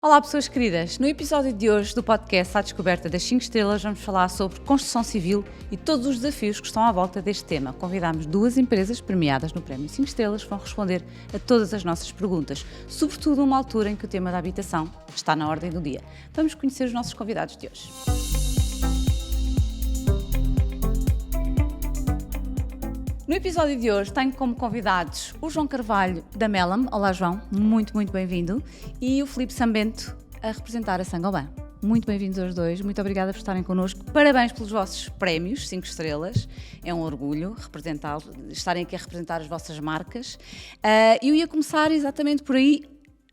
Olá pessoas queridas, no episódio de hoje do podcast À Descoberta das 5 Estrelas vamos falar sobre construção civil e todos os desafios que estão à volta deste tema. Convidámos 2 empresas premiadas no Prémio 5 Estrelas que vão responder a todas as nossas perguntas, sobretudo numa altura em que o tema da habitação está na ordem do dia. Vamos conhecer os nossos convidados de hoje. No episódio de hoje tenho como convidados o João Carvalho da Melam. Olá João, muito bem-vindo. E o Filipe Sambento a representar a Saint-Gobain. Muito bem-vindos aos dois, muito obrigada por estarem connosco. Parabéns pelos vossos prémios, 5 estrelas. É um orgulho estarem aqui a representar as vossas marcas. Eu ia começar exatamente por aí.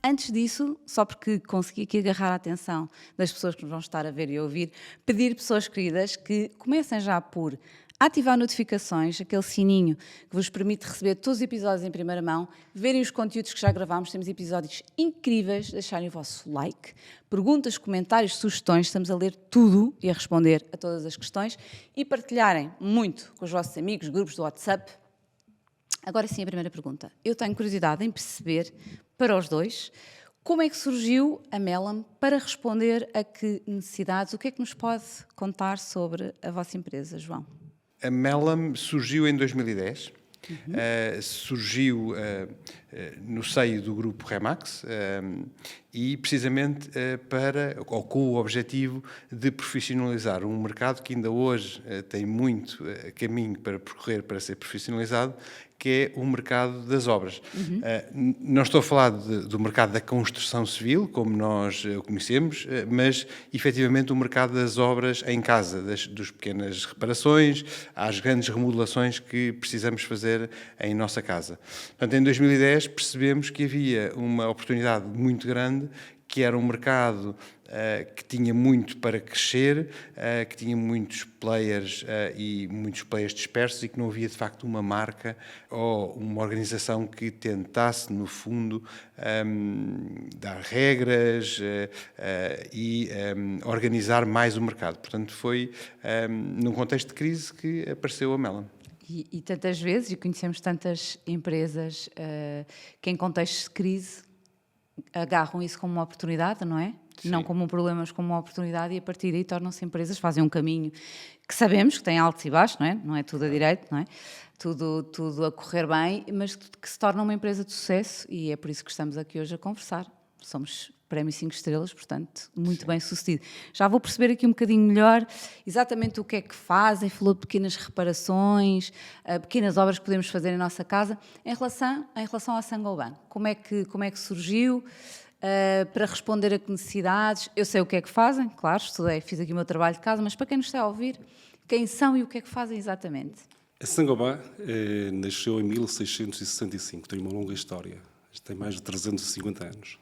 Antes disso, só porque consegui aqui agarrar a atenção das pessoas que nos vão estar a ver e a ouvir, pedir, pessoas queridas, que comecem já por ativar notificações, aquele sininho que vos permite receber todos os episódios em primeira mão, verem os conteúdos que já gravámos, temos episódios incríveis, deixarem o vosso like, perguntas, comentários, sugestões, estamos a ler tudo e a responder a todas as questões e partilharem muito com os vossos amigos, grupos do WhatsApp. Agora sim, a primeira pergunta. Eu tenho curiosidade em perceber, para os dois, como é que surgiu a Melam para responder a que necessidades? O que é que nos pode contar sobre a vossa empresa, João? A Melam surgiu em 2010, surgiu no seio do grupo Remax e precisamente com o objetivo de profissionalizar um mercado que ainda hoje tem muito caminho para percorrer para ser profissionalizado, que é o mercado das obras. Não estou a falar do mercado da construção civil, como nós o conhecemos, mas, efetivamente, o mercado das obras em casa, das pequenas reparações às grandes remodelações que precisamos fazer em nossa casa. Portanto, em 2010 percebemos que havia uma oportunidade muito grande, que era um mercado que tinha muito para crescer, que tinha muitos players e muitos players dispersos e que não havia, de facto, uma marca ou uma organização que tentasse, no fundo, dar regras e organizar mais o mercado. Portanto, foi num contexto de crise que apareceu a Melam. E tantas vezes, e conhecemos tantas empresas que em contextos de crise agarram isso como uma oportunidade, não é? Sim. Não como um problema, mas como uma oportunidade, e a partir daí tornam-se empresas, fazem um caminho que sabemos que tem altos e baixos, não é? Não é tudo a direito, não é? Tudo a correr bem, mas que se torna uma empresa de sucesso, e é por isso que estamos aqui hoje a conversar. Somos Prémio 5 Estrelas, portanto, muito bem sucedido. Já vou perceber aqui um bocadinho melhor exatamente o que é que fazem, falou de pequenas reparações, pequenas obras que podemos fazer em nossa casa. Em relação à Saint-Gobain, como é que surgiu para responder a que necessidades? Eu sei o que é que fazem, claro, estudei, fiz aqui o meu trabalho de casa, mas para quem nos está a ouvir, quem são e o que é que fazem exatamente? A Saint-Gobain nasceu em 1665, tem uma longa história, tem mais de 350 anos.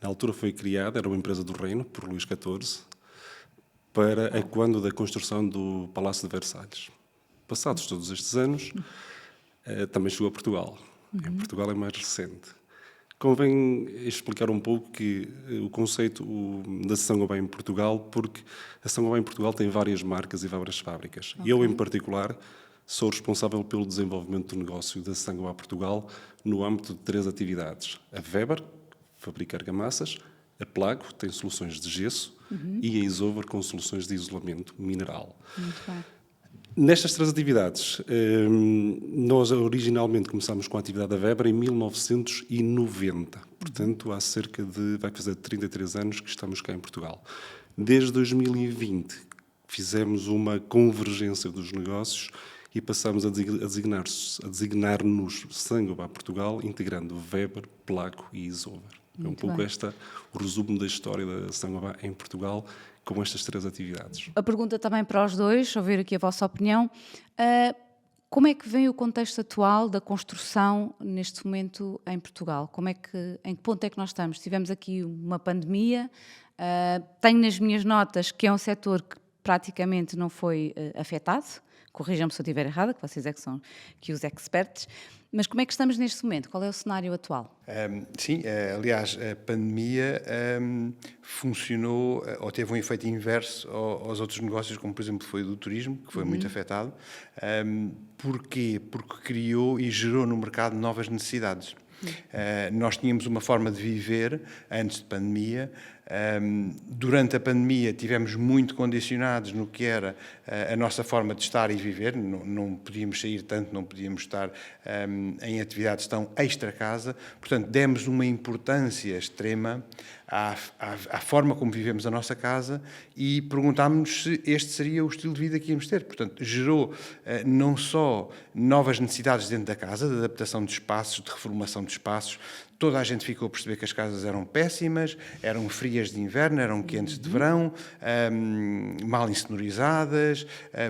Na altura foi criada, era uma empresa do Reino, por Luís XIV, para quando da construção do Palácio de Versalhes. Passados todos estes anos, também chegou a Portugal. Em Portugal é mais recente. Convém explicar um pouco que o conceito da Saint-Gobain em Portugal, porque a Saint-Gobain em Portugal tem várias marcas e várias fábricas. Okay. Eu, em particular, sou responsável pelo desenvolvimento do negócio da Saint-Gobain Portugal no âmbito de 3 atividades. A Weber fabrica argamassas, a Plago tem soluções de gesso e a Isover com soluções de isolamento mineral. Muito bem. Nestas 3 atividades, nós originalmente começámos com a atividade da Weber em 1990. Portanto, vai fazer 33 anos que estamos cá em Portugal. Desde 2020 fizemos uma convergência dos negócios e passamos a designar-nos Saint-Gobain Portugal, integrando Weber, Placo e Isover. É um pouco o resumo da história da Saint-Gobain em Portugal, com estas 3 atividades. A pergunta também para os dois, ouvir aqui a vossa opinião. Como é que vem o contexto atual da construção neste momento em Portugal? Em que ponto é que nós estamos? Tivemos aqui uma pandemia, tenho nas minhas notas que é um setor que praticamente não foi afetado, corrijam-me se eu estiver errada, que vocês é que são os experts, mas como é que estamos neste momento? Qual é o cenário atual? Sim, aliás, a pandemia funcionou ou teve um efeito inverso aos outros negócios, como por exemplo foi o do turismo, que foi muito afetado. Porquê? Porque criou e gerou no mercado novas necessidades. Nós tínhamos uma forma de viver, antes de pandemia, Durante a pandemia tivemos muito condicionados no que era a nossa forma de estar e viver, não podíamos sair tanto, não podíamos estar em atividades tão extra-casa, portanto demos uma importância extrema à forma como vivemos a nossa casa e perguntámos-nos se este seria o estilo de vida que íamos ter. Portanto, gerou não só novas necessidades dentro da casa, de adaptação de espaços, de reformação de espaços. Toda a gente ficou a perceber que as casas eram péssimas, eram frias de inverno, eram quentes de verão, mal insonorizadas,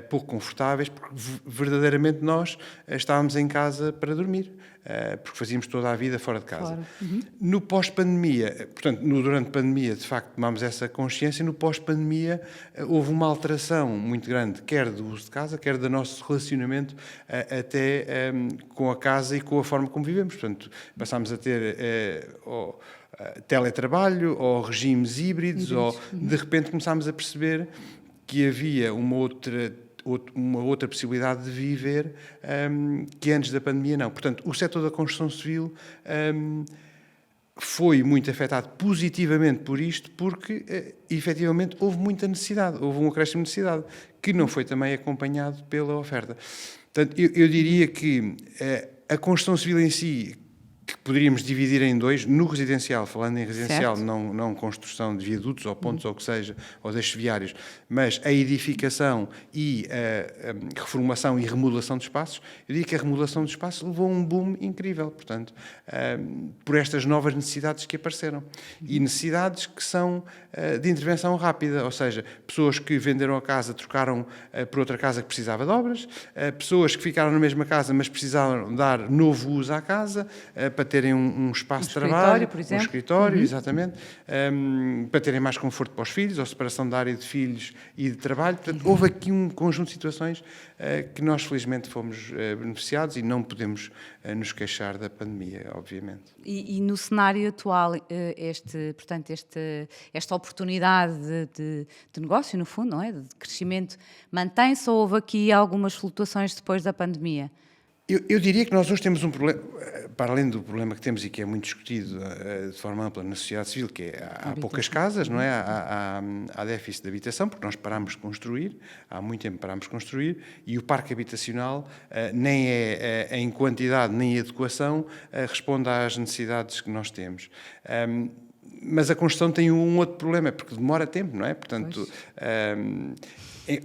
pouco confortáveis, porque verdadeiramente nós estávamos em casa para dormir, porque fazíamos toda a vida fora de casa. No pós-pandemia, portanto, durante a pandemia, de facto, tomámos essa consciência, no pós-pandemia houve uma alteração muito grande, quer do uso de casa, quer do nosso relacionamento até com a casa e com a forma como vivemos. Portanto, passámos a ter teletrabalho ou regimes híbridos, ou de repente começámos a perceber que havia uma outra possibilidade de viver que antes da pandemia não. Portanto, o setor da construção civil foi muito afetado positivamente por isto, porque efetivamente houve muita necessidade, houve um acréscimo de necessidade, que não foi também acompanhado pela oferta. Portanto, eu diria que a construção civil em si, que poderíamos dividir em dois, no residencial, falando em residencial, não construção de viadutos ou pontos ou o que seja, ou deixos viários, mas a edificação e a reformação e remodelação de espaços, eu diria que a remodelação de espaços levou a um boom incrível, portanto, por estas novas necessidades que apareceram. E necessidades que são de intervenção rápida, ou seja, pessoas que venderam a casa, trocaram por outra casa que precisava de obras, pessoas que ficaram na mesma casa, mas precisavam dar novo uso à casa, para terem um espaço de trabalho, por exemplo. um escritório, exatamente, para terem mais conforto para os filhos, ou separação da área de filhos e de trabalho. Portanto, houve aqui um conjunto de situações que nós, felizmente, fomos beneficiados e não podemos nos queixar da pandemia, obviamente. E no cenário atual, esta oportunidade de negócio, no fundo, não é? De crescimento, mantém-se ou houve aqui algumas flutuações depois da pandemia? Eu diria que nós hoje temos um problema, para além do problema que temos e que é muito discutido de forma ampla na sociedade civil, que é há poucas casas, não é? Há déficit de habitação, porque nós parámos de construir, há muito tempo parámos de construir, e o parque habitacional nem é em quantidade nem em adequação responde às necessidades que nós temos. Mas a construção tem um outro problema, porque demora tempo, não é? Portanto,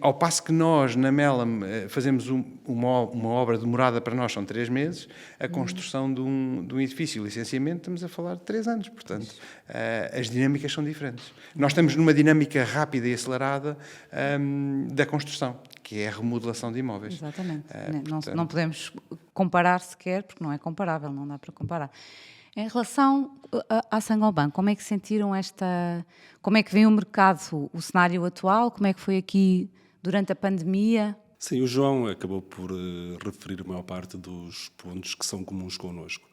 ao passo que nós, na Mellam, fazemos uma obra demorada para nós, são 3 meses, a construção de um edifício, o licenciamento, estamos a falar de 3 anos. Portanto, as dinâmicas são diferentes. Nós estamos numa dinâmica rápida e acelerada da construção, que é a remodelação de imóveis. Exatamente. Portanto, não podemos comparar sequer, porque não é comparável, não dá para comparar. Em relação à Saint-Gobain, como é que sentiram como é que vem o mercado, o cenário atual, como é que foi aqui durante a pandemia? Sim, o João acabou por referir a maior parte dos pontos que são comuns connosco.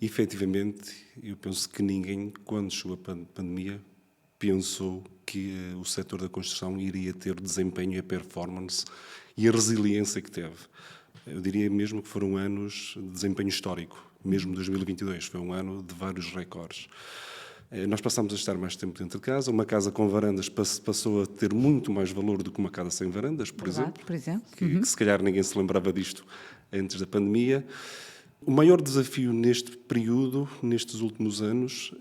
E, efetivamente, eu penso que ninguém, quando chegou a pandemia, pensou que o setor da construção iria ter desempenho e a performance e a resiliência que teve. Eu diria mesmo que foram anos de desempenho histórico. Mesmo 2022 foi um ano de vários recordes. Nós passámos a estar mais tempo dentro de casa. Uma casa com varandas passou a ter muito mais valor do que uma casa sem varandas, por exemplo. Que se calhar ninguém se lembrava disto antes da pandemia. O maior desafio neste período, nestes últimos anos,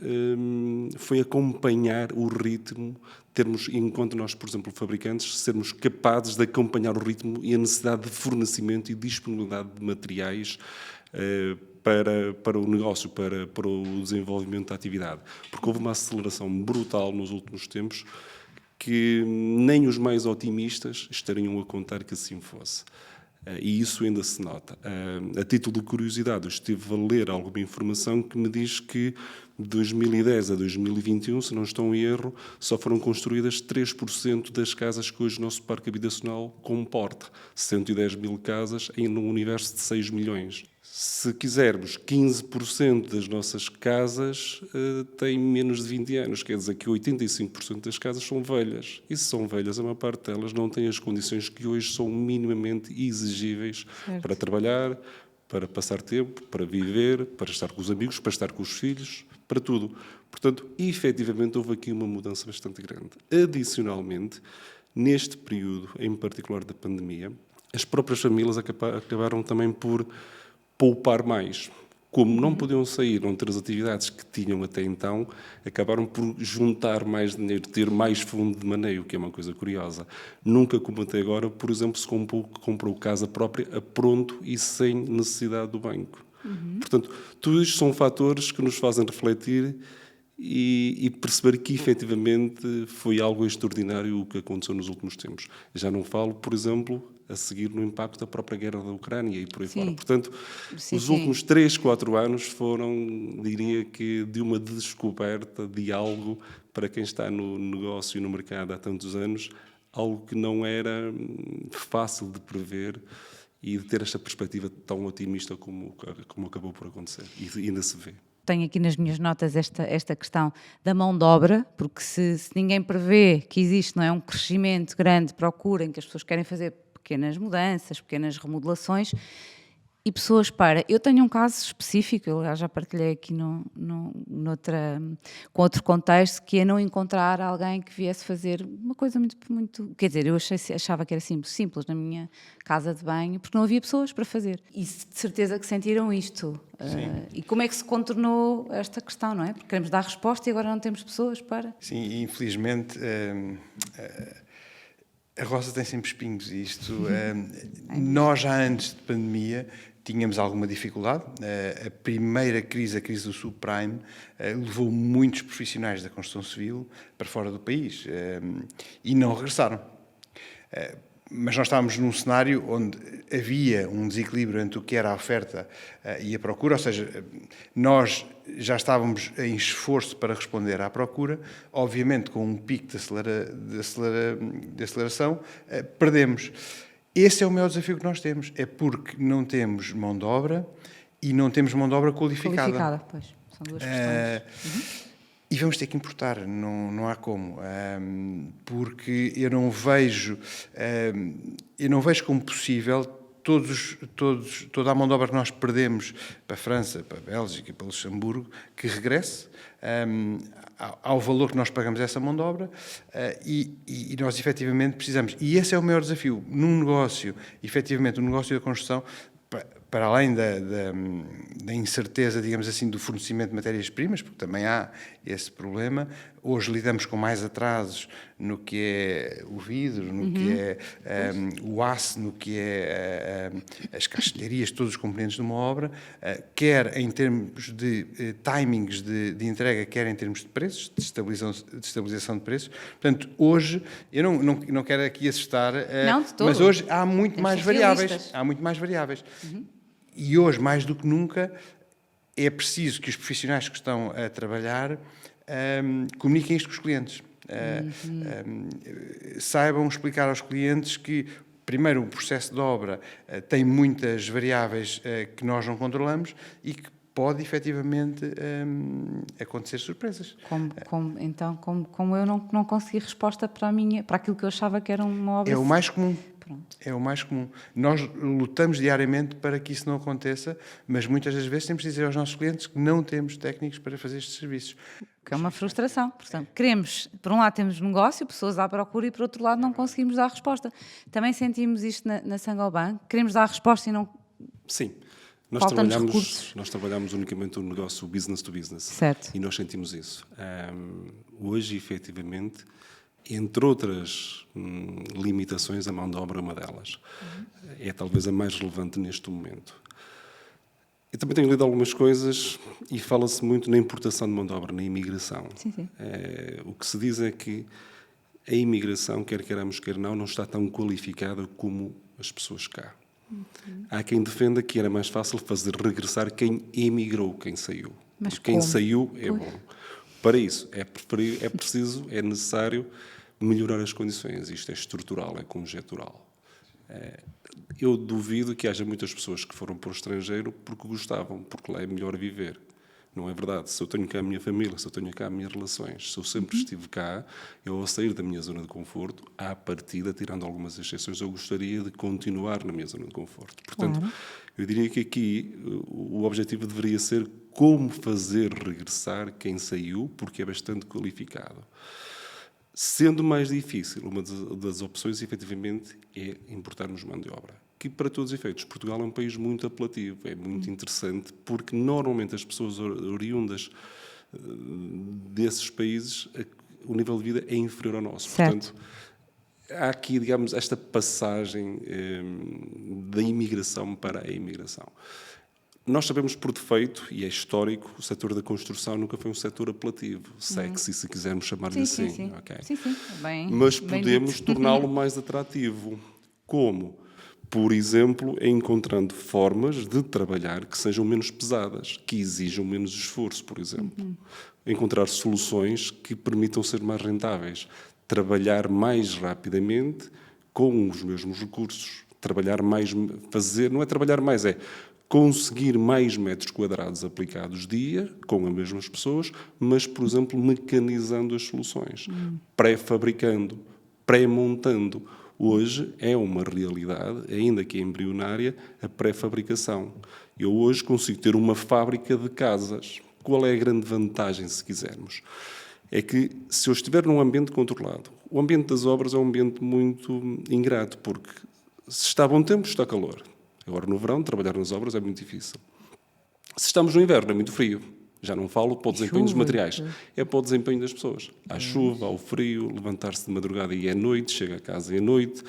foi acompanhar o ritmo, enquanto nós, por exemplo, fabricantes, sermos capazes de acompanhar o ritmo e a necessidade de fornecimento e disponibilidade de materiais para o negócio, para o desenvolvimento da atividade. Porque houve uma aceleração brutal nos últimos tempos que nem os mais otimistas estariam a contar que assim fosse. E isso ainda se nota. A título de curiosidade, eu estive a ler alguma informação que me diz que de 2010 a 2021, se não estou em erro, só foram construídas 3% das casas que hoje o nosso parque habitacional comporta. 110 mil casas em um universo de 6 milhões. Se quisermos, 15% das nossas casas têm menos de 20 anos, quer dizer que 85% das casas são velhas. E se são velhas, a maior parte delas não tem as condições que hoje são minimamente exigíveis para trabalhar, para passar tempo, para viver, para estar com os amigos, para estar com os filhos. para tudo. Portanto, efetivamente, houve aqui uma mudança bastante grande. Adicionalmente, neste período, em particular da pandemia, as próprias famílias acabaram também por poupar mais. Como não podiam sair, não ter as atividades que tinham até então, acabaram por juntar mais dinheiro, ter mais fundo de maneio, que é uma coisa curiosa. Nunca, como até agora, por exemplo, se comprou casa própria a pronto e sem necessidade do banco. Portanto, tudo isto são fatores que nos fazem refletir e perceber que, efetivamente, foi algo extraordinário o que aconteceu nos últimos tempos. Já não falo, por exemplo, a seguir no impacto da própria guerra da Ucrânia e por aí fora. Portanto, os últimos 3, 4 anos foram, diria que, de uma descoberta de algo para quem está no negócio e no mercado há tantos anos, algo que não era fácil de prever e de ter esta perspectiva tão otimista como acabou por acontecer. E ainda se vê. Tenho aqui nas minhas notas esta questão da mão de obra, porque se ninguém prevê que existe, não é, um crescimento grande de procura em que as pessoas querem fazer pequenas mudanças, pequenas remodelações e pessoas para... Eu tenho um caso específico, eu já partilhei aqui com outro contexto, que é não encontrar alguém que viesse fazer uma coisa muito... Quer dizer, eu achava que era simples na minha casa de banho, porque não havia pessoas para fazer. E de certeza que sentiram isto. E como é que se contornou esta questão, não é? Porque queremos dar resposta e agora não temos pessoas para... Sim, infelizmente... A rosa tem sempre espinhos e isto... nós já antes de pandemia tínhamos alguma dificuldade. A primeira crise, a crise do subprime, levou muitos profissionais da construção civil para fora do país e não regressaram. Mas nós estávamos num cenário onde havia um desequilíbrio entre o que era a oferta e a procura, ou seja, nós já estávamos em esforço para responder à procura, obviamente com um pico de aceleração, perdemos. Esse é o maior desafio que nós temos, é porque não temos mão de obra e não temos mão de obra qualificada. Pois, são duas questões. E vamos ter que importar, não há como, porque eu não vejo como possível toda a mão de obra que nós perdemos para a França, para a Bélgica, para o Luxemburgo, que regresse ao valor que nós pagamos a essa mão de obra e nós efetivamente precisamos. E esse é o maior desafio num negócio, efetivamente, o negócio da construção, para além da incerteza, digamos assim, do fornecimento de matérias-primas, porque também há esse problema. Hoje lidamos com mais atrasos no que é o vidro, no que é o aço, no que é as caixilharias, todos os componentes de uma obra, quer em termos de timings de entrega, quer em termos de preços, de estabilização de preços. Portanto, hoje, eu não quero aqui assustar, mas hoje há muito mais variáveis. Há muito mais variáveis. E hoje, mais do que nunca, é preciso que os profissionais que estão a trabalhar comuniquem isto com os clientes. Saibam explicar aos clientes que, primeiro, o processo de obra tem muitas variáveis que nós não controlamos e que pode, efetivamente, acontecer surpresas. Então, como eu não consegui resposta para aquilo que eu achava que era uma obra... É o mais comum. Pronto. É o mais comum. Nós lutamos diariamente para que isso não aconteça, mas muitas das vezes temos de dizer aos nossos clientes que não temos técnicos para fazer estes serviços. Que é uma frustração. Portanto, queremos, por um lado temos negócio, pessoas à procura e por outro lado não conseguimos dar resposta. Também sentimos isto na Saint-Gobain? Queremos dar resposta e não... Sim. Nós trabalhamos unicamente o negócio business to business. Certo. E nós sentimos isso. Hoje, efetivamente, entre outras limitações, a mão de obra é uma delas. É talvez a mais relevante neste momento. Eu também tenho lido algumas coisas e fala-se muito na importação de mão de obra, na imigração. Sim. O que se diz é que a imigração, quer queiramos, quer não está tão qualificada como as pessoas cá. Há quem defenda que era mais fácil fazer regressar quem emigrou, quem saiu. Mas quem saiu é bom. Para isso, é necessário melhorar as condições. Isto é estrutural, é conjectural. Eu duvido que haja muitas pessoas que foram para o estrangeiro porque gostavam, porque lá é melhor viver. Não é verdade. Se eu tenho cá a minha família, se eu tenho cá as minhas relações, se eu sempre estive cá, eu ao sair da minha zona de conforto, à partida, tirando algumas exceções, eu gostaria de continuar na minha zona de conforto. Portanto, eu diria que aqui o objetivo deveria ser como fazer regressar quem saiu, porque é bastante qualificado. Sendo mais difícil, uma das opções, efetivamente, é importarmos mão de obra. Que, para todos os efeitos, Portugal é um país muito apelativo, é muito interessante, porque normalmente as pessoas oriundas desses países, o nível de vida é inferior ao nosso. Certo. Portanto, há aqui, digamos, esta passagem da imigração para a imigração. Nós sabemos por defeito, e é histórico, o setor da construção nunca foi um setor apelativo, sexy, se quisermos chamar-lhe assim. Sim. Okay? Sim. Mas bem podemos dito. torná-lo mais atrativo. Como? Por exemplo, encontrando formas de trabalhar que sejam menos pesadas, que exijam menos esforço, por exemplo. Encontrar soluções que permitam ser mais rentáveis. Trabalhar mais rapidamente com os mesmos recursos. Trabalhar mais, não é trabalhar mais, é conseguir mais metros quadrados aplicados dia, com as mesmas pessoas, mas, por exemplo, mecanizando as soluções. Pré-fabricando, pré-montando. Hoje é uma realidade, ainda que embrionária, a pré-fabricação. Eu hoje consigo ter uma fábrica de casas. Qual é a grande vantagem, se quisermos? É que, se eu estiver num ambiente controlado, o ambiente das obras é um ambiente muito ingrato, porque se está bom tempo, está calor. Agora, no verão, trabalhar nas obras é muito difícil. Se estamos no inverno, é muito frio. Já não falo para o desempenho dos materiais, é para o desempenho das pessoas. Há chuva, há o frio, levantar-se de madrugada e é noite, chega a casa e é noite,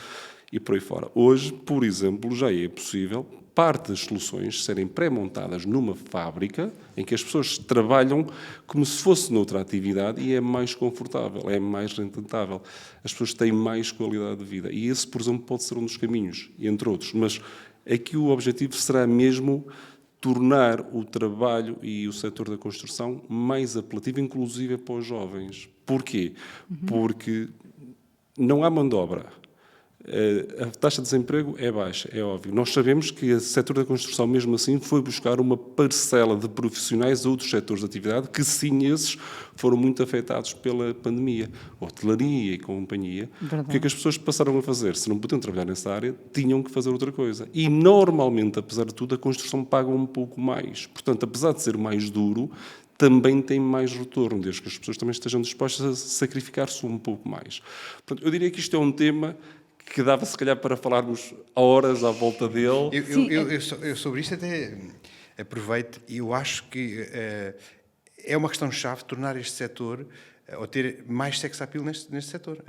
e por aí fora. Hoje, por exemplo, já é possível parte das soluções serem pré-montadas numa fábrica em que as pessoas trabalham como se fosse noutra atividade e é mais confortável, é mais rentável. As pessoas têm mais qualidade de vida. E esse, por exemplo, pode ser um dos caminhos, entre outros. Mas aqui o objetivo será mesmo tornar o trabalho e o setor da construção mais apelativo, inclusive para os jovens. Porquê? Porque não há mão de obra. A taxa de desemprego é baixa, é óbvio. Nós sabemos que o setor da construção, mesmo assim, foi buscar uma parcela de profissionais a outros setores de atividade que, sim, esses foram muito afetados pela pandemia. Hotelaria e companhia. Verdade. O que é que as pessoas passaram a fazer? Se não podiam trabalhar nessa área, tinham que fazer outra coisa. E, normalmente, apesar de tudo, a construção paga um pouco mais. Portanto, apesar de ser mais duro, também tem mais retorno, desde que as pessoas também estejam dispostas a sacrificar-se um pouco mais. Portanto, eu diria que isto é um tema que dava, se calhar, para falarmos horas à volta dele. Eu sobre isto até aproveito e eu acho que é uma questão-chave tornar este setor, ou ter mais sex appeal neste setor.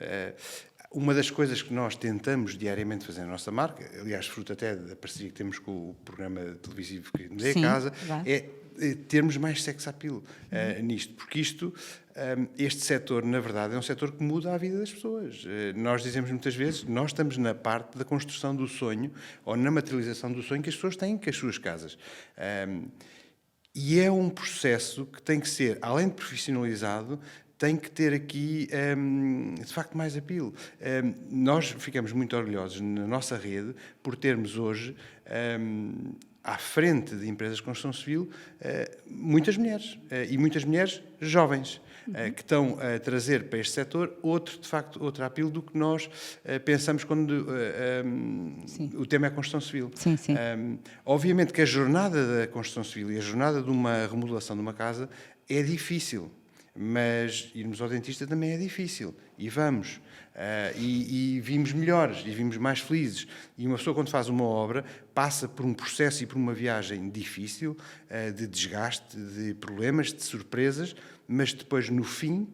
Uma das coisas que nós tentamos diariamente fazer na nossa marca, aliás, fruto até da parceria que temos com o programa televisivo que nos é a casa, é termos mais sex appeal nisto, porque este setor, na verdade, é um setor que muda a vida das pessoas. Nós dizemos muitas vezes, nós estamos na parte da construção do sonho, ou na materialização do sonho que as pessoas têm com as suas casas. E é um processo que tem que ser, além de profissionalizado, tem que ter aqui, de facto, mais apelo. Nós ficamos muito orgulhosos na nossa rede por termos hoje, à frente de empresas de construção civil, muitas mulheres, e muitas mulheres jovens, que estão a trazer para este setor outro apelo do que nós pensamos quando o tema é a construção civil. Sim. Obviamente que a jornada da construção civil e a jornada de uma remodelação de uma casa é difícil, mas irmos ao dentista também é difícil, e vamos. E vimos melhores, e vimos mais felizes. E uma pessoa, quando faz uma obra, passa por um processo e por uma viagem difícil, de desgaste, de problemas, de surpresas, mas depois, no fim,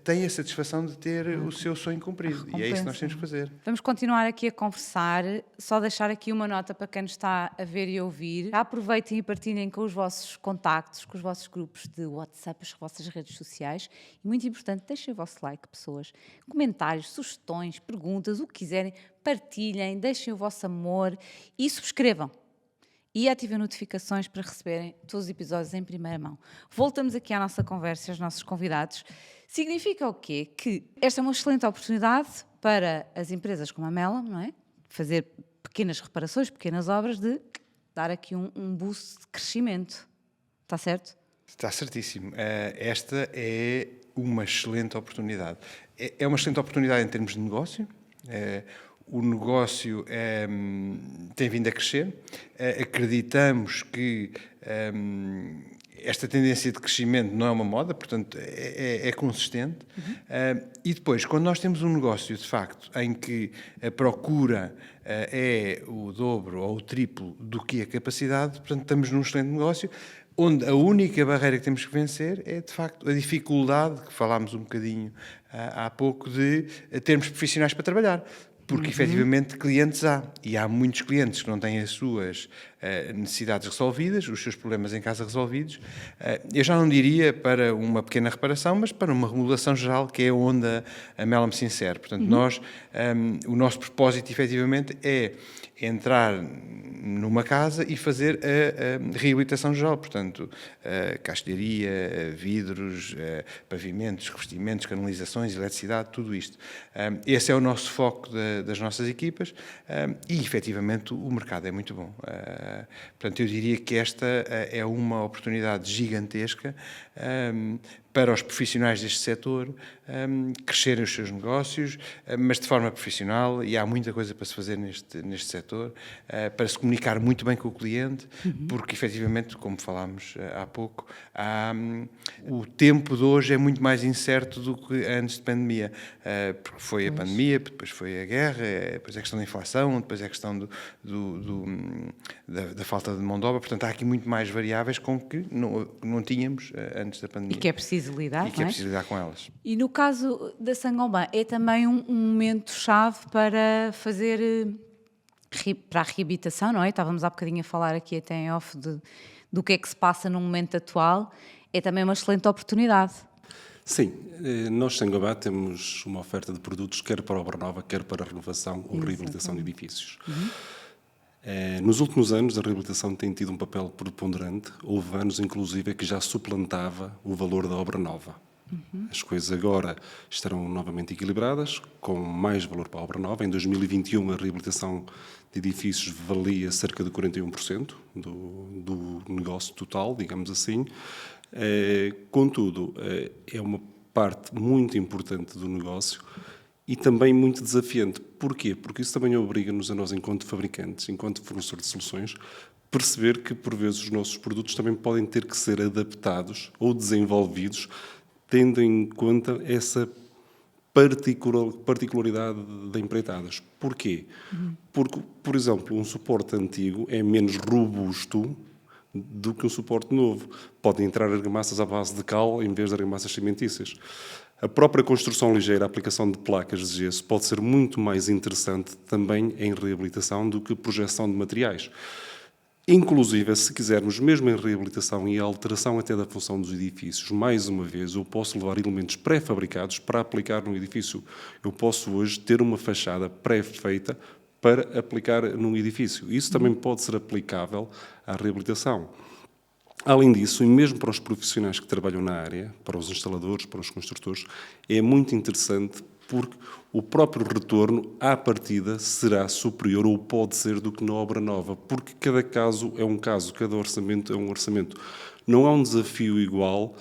tem a satisfação de ter o seu sonho cumprido. E é isso que nós temos que fazer. Vamos continuar aqui a conversar, só deixar aqui uma nota para quem nos está a ver e ouvir. Aproveitem e partilhem com os vossos contactos, com os vossos grupos de WhatsApp, as vossas redes sociais. E muito importante, deixem o vosso like, pessoas. Comentários, sugestões, perguntas, o que quiserem, partilhem, deixem o vosso amor e subscrevam. E ativem notificações para receberem todos os episódios em primeira mão. Voltamos aqui à nossa conversa, aos nossos convidados. Significa o quê? Que esta é uma excelente oportunidade para as empresas como a Mellam, não é? Fazer pequenas reparações, pequenas obras, de dar aqui um boost de crescimento. Está certo? Está certíssimo. Esta é uma excelente oportunidade. É uma excelente oportunidade em termos de negócio. O negócio tem vindo a crescer. Acreditamos que esta tendência de crescimento não é uma moda, portanto, é consistente. E depois, quando nós temos um negócio, de facto, em que a procura é o dobro ou o triplo do que a capacidade, portanto, estamos num excelente negócio, onde a única barreira que temos que vencer é, de facto, a dificuldade, que falámos um bocadinho há pouco, de termos profissionais para trabalhar. Porque, efetivamente, clientes há. E há muitos clientes que não têm as suas necessidades resolvidas, os seus problemas em casa resolvidos. Eu já não diria para uma pequena reparação, mas para uma remodelação geral, que é onde a Mellam se insere. Portanto, o nosso propósito, efetivamente, é entrar numa casa e fazer a reabilitação geral. Portanto, castelharia, vidros, pavimentos, revestimentos, canalizações, eletricidade, tudo isto. Esse é o nosso foco das nossas equipas e, efetivamente, o mercado é muito bom. Portanto, eu diria que esta é uma oportunidade gigantesca para os profissionais deste setor crescerem os seus negócios, mas de forma profissional, e há muita coisa para se fazer neste setor, para se comunicar muito bem com o cliente, porque, efetivamente, como falámos há pouco, o tempo de hoje é muito mais incerto do que antes de pandemia, porque foi a pandemia, depois foi a guerra, depois é a questão da inflação, depois é a questão da falta de mão de obra, portanto, há aqui muito mais variáveis com que não tínhamos antes da pandemia. E que é preciso lidar, e que é preciso lidar com elas. E no caso da Saint-Gobain, é também um momento-chave para fazer para a reabilitação, não é? Estávamos há bocadinho a falar aqui até em off do que é que se passa no momento atual. É também uma excelente oportunidade. Sim, nós Saint-Gobain temos uma oferta de produtos quer para obra nova, quer para renovação ou reabilitação de edifícios. Nos últimos anos, a reabilitação tem tido um papel preponderante. Houve anos, inclusive, que já suplantava o valor da obra nova. As coisas agora estarão novamente equilibradas, com mais valor para a obra nova. Em 2021, a reabilitação de edifícios valia cerca de 41% do negócio total, digamos assim. Contudo, é uma parte muito importante do negócio e também muito desafiante. Porquê? Porque isso também obriga-nos a nós, enquanto fabricantes, enquanto fornecedores de soluções, perceber que, por vezes, os nossos produtos também podem ter que ser adaptados ou desenvolvidos, tendo em conta essa particularidade de empreitadas. Porquê? Porque, por exemplo, um suporte antigo é menos robusto do que um suporte novo. Podem entrar argamassas à base de cal em vez de argamassas cimentícias. A própria construção ligeira, a aplicação de placas de gesso, pode ser muito mais interessante também em reabilitação do que projeção de materiais. Inclusive, se quisermos, mesmo em reabilitação e alteração até da função dos edifícios, mais uma vez, eu posso levar elementos pré-fabricados para aplicar no edifício. Eu posso hoje ter uma fachada pré-feita para aplicar num edifício. Isso também pode ser aplicável à reabilitação. Além disso, e mesmo para os profissionais que trabalham na área, para os instaladores, para os construtores, é muito interessante porque o próprio retorno, à partida, será superior ou pode ser do que na obra nova, porque cada caso é um caso, cada orçamento é um orçamento. Não há um desafio igual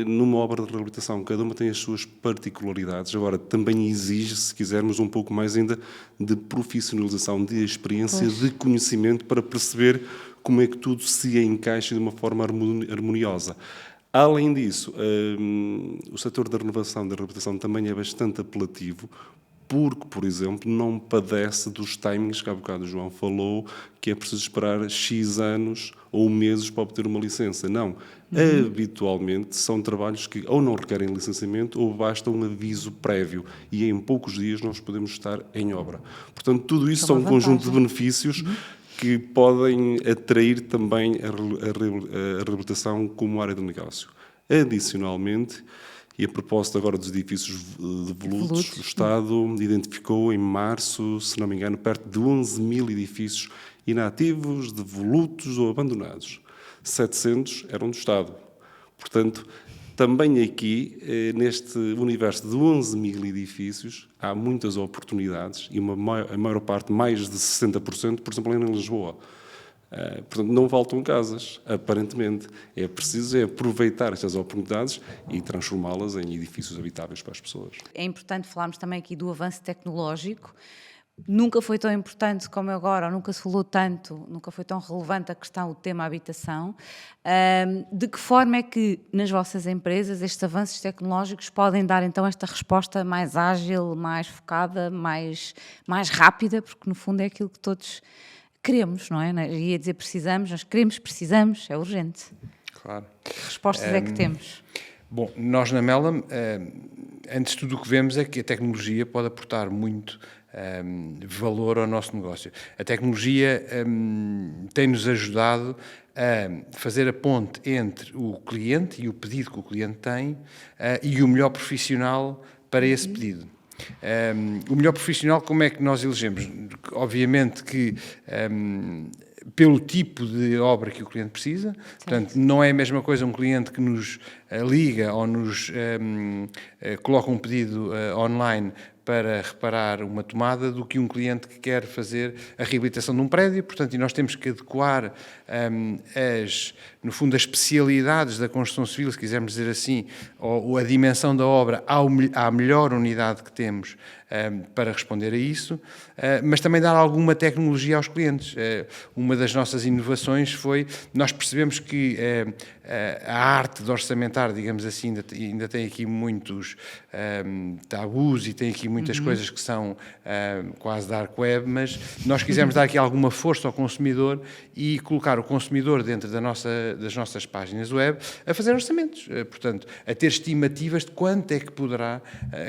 numa obra de reabilitação, cada uma tem as suas particularidades. Agora, também exige, se quisermos, um pouco mais ainda de profissionalização, de experiência, de conhecimento para perceber como é que tudo se encaixa de uma forma harmoniosa. Além disso, o setor da renovação, da reabilitação também é bastante apelativo, porque, por exemplo, não padece dos timings que há bocado o João falou, que é preciso esperar X anos ou meses para obter uma licença. Não. Habitualmente são trabalhos que ou não requerem licenciamento ou basta um aviso prévio e em poucos dias nós podemos estar em obra. Portanto, tudo isso são um conjunto de benefícios que podem atrair também a reabilitação como área de negócio. Adicionalmente, e a propósito agora dos edifícios devolutos, o Estado identificou em março, se não me engano, perto de 11 mil edifícios inativos, devolutos ou abandonados. 700 eram do Estado. Portanto, também aqui, neste universo de 11 mil edifícios, há muitas oportunidades e a maior parte, mais de 60%, por exemplo, em Lisboa. Portanto, não faltam casas, aparentemente. É preciso aproveitar estas oportunidades e transformá-las em edifícios habitáveis para as pessoas. É importante falarmos também aqui do avanço tecnológico. Nunca foi tão importante como agora, ou nunca se falou tanto, nunca foi tão relevante a questão, o tema habitação. De que forma é que nas vossas empresas estes avanços tecnológicos podem dar então esta resposta mais ágil, mais focada, mais rápida, porque no fundo é aquilo que todos queremos, não é? Ia dizer precisamos, nós queremos, precisamos, é urgente. Claro. Que respostas é que temos? Bom, nós na Melam, antes de tudo o que vemos é que a tecnologia pode aportar muito valor ao nosso negócio. A tecnologia tem-nos ajudado a fazer a ponte entre o cliente e o pedido que o cliente tem e o melhor profissional para esse pedido. O melhor profissional, como é que nós elegemos? Obviamente que pelo tipo de obra que o cliente precisa, portanto, não é a mesma coisa um cliente que nos liga ou nos coloca um pedido online para reparar uma tomada do que um cliente que quer fazer a reabilitação de um prédio, portanto, e nós temos que adequar no fundo, as especialidades da construção civil, se quisermos dizer assim, ou a dimensão da obra à melhor unidade que temos para responder a isso, mas também dar alguma tecnologia aos clientes. Uma das nossas inovações foi, nós percebemos que a arte de orçamentar, digamos assim, ainda tem aqui muitos tabus e tem aqui muitas coisas que são quase dark web, mas nós quisemos dar aqui alguma força ao consumidor e colocar o consumidor dentro das nossas páginas web a fazer orçamentos, portanto, a ter estimativas de quanto é que poderá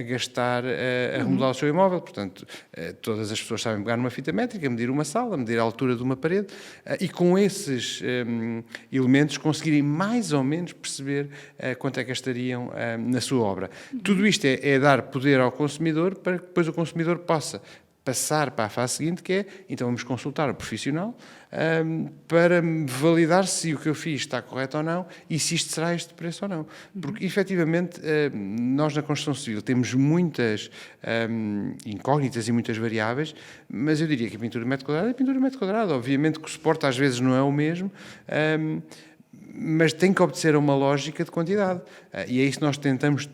gastar a remodelar o seu imóvel. Portanto, todas as pessoas sabem pegar numa fita métrica, medir uma sala, medir a altura de uma parede e com esses elementos conseguirem mais ou menos perceber quanto é que gastariam na sua obra. Tudo isto é dar poder ao consumidor para que depois o consumidor possa passar para a fase seguinte, que é, então vamos consultar o profissional para validar se o que eu fiz está correto ou não e se isto será este preço ou não. Porque, efetivamente, nós na construção civil temos muitas incógnitas e muitas variáveis, mas eu diria que a pintura de metro quadrado é pintura de metro quadrado. Obviamente que o suporte às vezes não é o mesmo, mas tem que obedecer a uma lógica de quantidade. E é isso que nós tentamos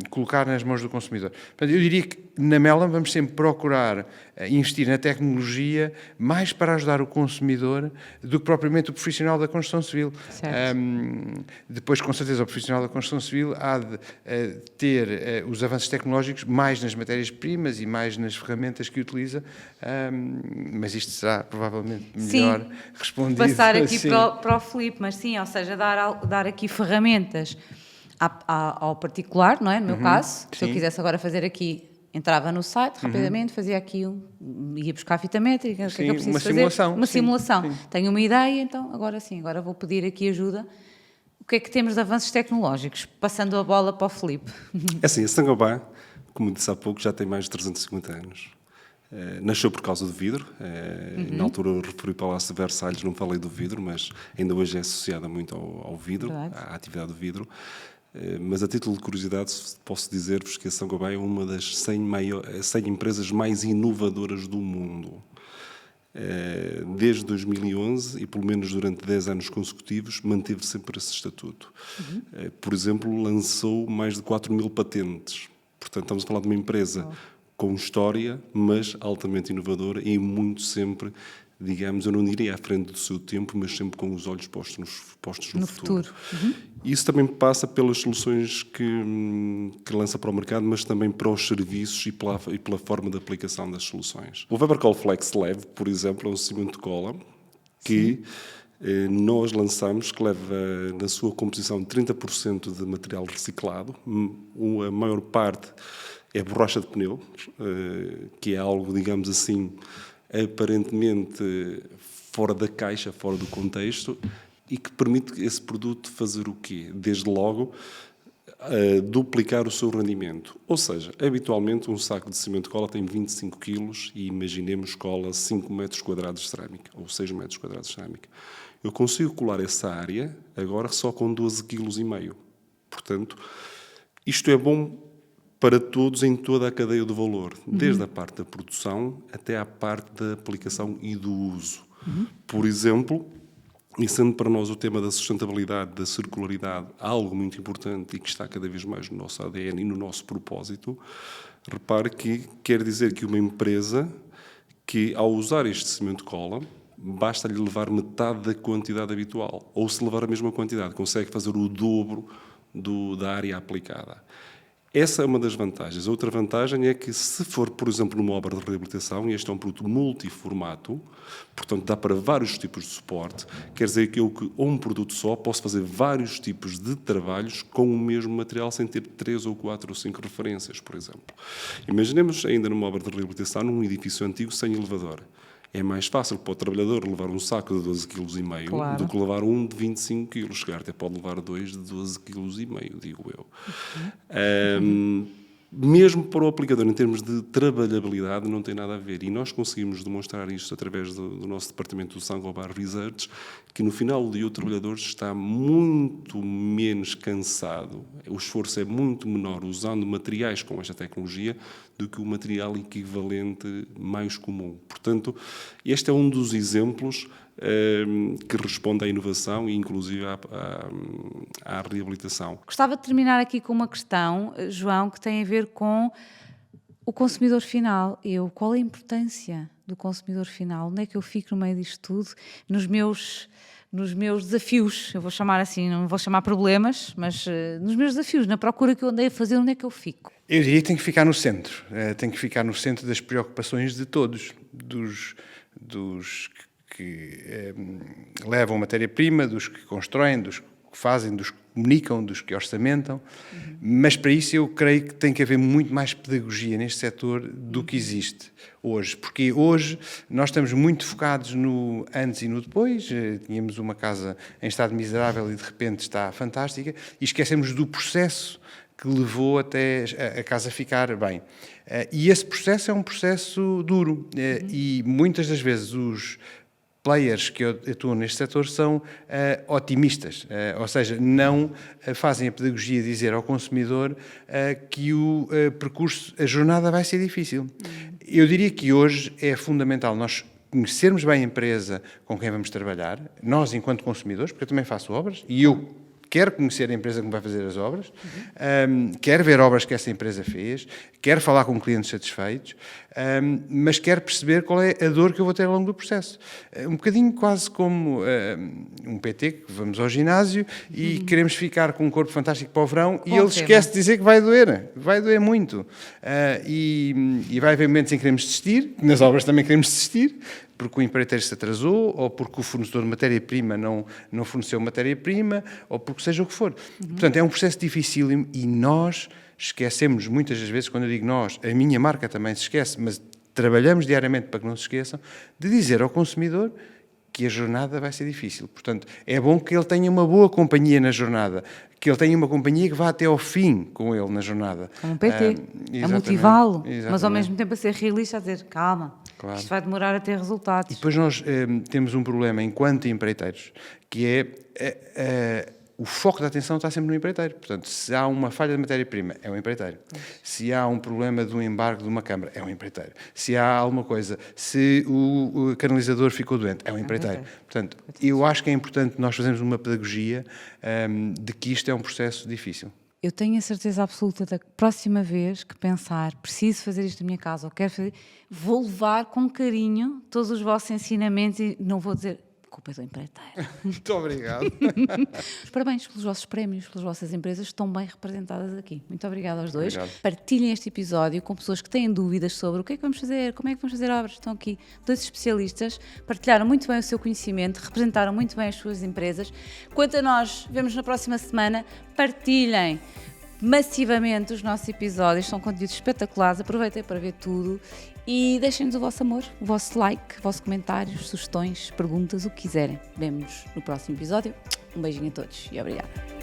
colocar nas mãos do consumidor. Portanto, eu diria que na Melam vamos sempre procurar investir na tecnologia mais para ajudar o consumidor do que propriamente o profissional da construção civil. Depois, com certeza, o profissional da construção civil há de ter os avanços tecnológicos mais nas matérias-primas e mais nas ferramentas que utiliza, mas isto será provavelmente melhor respondido. Passar aqui para o Filipe, mas sim, ou seja, dar aqui ferramentas ao particular, não é? No meu caso, se eu quisesse agora fazer aqui, entrava no site rapidamente, fazia aqui ia buscar a fita métrica, o que é que eu preciso fazer? Uma simulação. Sim. Tenho uma ideia, então agora vou pedir aqui ajuda. O que é que temos de avanços tecnológicos? Passando a bola para o Filipe. É assim, a Saint-Gobain, como disse há pouco, já tem mais de 350 anos. Nasceu por causa do vidro. Na altura eu referi para o Palácio de Versalhes, não falei do vidro, mas ainda hoje é associada muito ao vidro, à atividade do vidro. Mas a título de curiosidade posso dizer-vos que a Saint-Gobain é uma das 100 empresas mais inovadoras do mundo. Desde 2011 e pelo menos durante 10 anos consecutivos manteve sempre esse estatuto. Por exemplo, lançou mais de 4.000 patentes. Portanto, estamos a falar de uma empresa com história, mas altamente inovadora e muito sempre, digamos, eu não diria à frente do seu tempo, mas sempre com os olhos postos no futuro. Isso também passa pelas soluções que lança para o mercado, mas também para os serviços e pela forma de aplicação das soluções. O Webercol Flex Leve, por exemplo, é um cimento de cola que nós lançamos, que leva na sua composição 30% de material reciclado. A maior parte é borracha de pneu, que é algo, digamos assim, aparentemente fora da caixa, fora do contexto, e que permite esse produto fazer o quê? Desde logo, duplicar o seu rendimento. Ou seja, habitualmente um saco de cimento de cola tem 25 kg e imaginemos cola 5 metros quadrados de cerâmica, ou 6 metros quadrados de cerâmica. Eu consigo colar essa área agora só com 12,5 kg. Portanto, isto é bom para todos em toda a cadeia do valor, desde a parte da produção até à parte da aplicação e do uso. Por exemplo, e sendo para nós o tema da sustentabilidade, da circularidade, algo muito importante e que está cada vez mais no nosso ADN e no nosso propósito, repare que quer dizer que uma empresa que, ao usar este cimento cola, basta-lhe levar metade da quantidade habitual, ou se levar a mesma quantidade, consegue fazer o dobro da área aplicada. Essa é uma das vantagens. A outra vantagem é que, se for, por exemplo, numa obra de reabilitação, e este é um produto multiformato, portanto dá para vários tipos de suporte, quer dizer que eu, ou um produto só, posso fazer vários tipos de trabalhos com o mesmo material sem ter 3 ou 4 ou 5 referências, por exemplo. Imaginemos ainda numa obra de reabilitação, num edifício antigo sem elevador. É mais fácil para o trabalhador levar um saco de 12,5 kg claro. do que levar um de 25 kg. Chegar até pode levar 2 de 12,5 kg, digo eu. Mesmo para o aplicador, em termos de trabalhabilidade, não tem nada a ver. E nós conseguimos demonstrar isto através do nosso departamento do Saint-Gobain Research, que no final do dia o trabalhador está muito menos cansado, o esforço é muito menor usando materiais com esta tecnologia do que o material equivalente mais comum. Portanto, este é um dos exemplos que responde à inovação e, inclusive, à reabilitação. Gostava de terminar aqui com uma questão, João, que tem a ver com o consumidor final. Qual é a importância do consumidor final? Onde é que eu fico no meio disto tudo? Nos meus desafios, eu vou chamar assim, não vou chamar problemas, mas nos meus desafios, na procura que eu andei a fazer, onde é que eu fico? Eu diria que tem que ficar no centro. Tem que ficar no centro das preocupações de todos, dos que levam matéria-prima, dos que constroem, dos que fazem, dos que comunicam, dos que orçamentam. Mas para isso eu creio que tem que haver muito mais pedagogia neste setor do que existe hoje. Porque hoje nós estamos muito focados no antes e no depois. Tínhamos uma casa em estado miserável e de repente está fantástica e esquecemos do processo que levou até a casa ficar bem. E esse processo é um processo duro. E muitas das vezes os players que atuam neste setor são otimistas, ou seja, não fazem a pedagogia de dizer ao consumidor que o percurso, a jornada vai ser difícil. Eu diria que hoje é fundamental nós conhecermos bem a empresa com quem vamos trabalhar, nós enquanto consumidores, porque eu também faço obras, e eu quero conhecer a empresa que me vai fazer as obras, quero ver obras que essa empresa fez, quero falar com clientes satisfeitos, mas quero perceber qual é a dor que eu vou ter ao longo do processo. Um bocadinho quase como um PT, que vamos ao ginásio e queremos ficar com um corpo fantástico para o verão e ele esquece de dizer que vai doer muito. E vai haver momentos em que queremos desistir, nas obras também queremos desistir, porque o empreiteiro se atrasou, ou porque o fornecedor de matéria-prima não forneceu matéria-prima, ou porque seja o que for. Portanto, é um processo dificílimo e nós esquecemos muitas das vezes, quando eu digo nós, a minha marca também se esquece, mas trabalhamos diariamente para que não se esqueçam, de dizer ao consumidor que a jornada vai ser difícil. Portanto, é bom que ele tenha uma boa companhia na jornada, que ele tenha uma companhia que vá até ao fim com ele na jornada. Um PT, a motivá-lo, mas ao mesmo tempo a ser realista, a dizer, calma, claro, isto vai demorar a ter resultados. E depois nós temos um problema enquanto empreiteiros, que é o foco da atenção está sempre no empreiteiro. Portanto, se há uma falha de matéria-prima, é um empreiteiro. Se há um problema de um embargo de uma câmara, é um empreiteiro. Se há alguma coisa, se o canalizador ficou doente, é um empreiteiro. Portanto, eu acho que é importante nós fazermos uma pedagogia de que isto é um processo difícil. Eu tenho a certeza absoluta da próxima vez que pensar, preciso fazer isto na minha casa, ou quero fazer, vou levar com carinho todos os vossos ensinamentos e não vou dizer... culpa do empreiteiro. Muito obrigado. Parabéns pelos vossos prémios, pelas vossas empresas que estão bem representadas aqui. Muito obrigada aos dois. Obrigado. Partilhem este episódio com pessoas que têm dúvidas sobre o que é que vamos fazer, como é que vamos fazer obras. Estão aqui dois especialistas, partilharam muito bem o seu conhecimento, representaram muito bem as suas empresas. Quanto a nós, vemos na próxima semana. Partilhem massivamente os nossos episódios, são conteúdos espetaculares, aproveitem para ver tudo e deixem-nos o vosso amor, o vosso like, o vosso comentários, sugestões, perguntas, o que quiserem. Vemo-nos no próximo episódio. Um beijinho a todos e obrigada.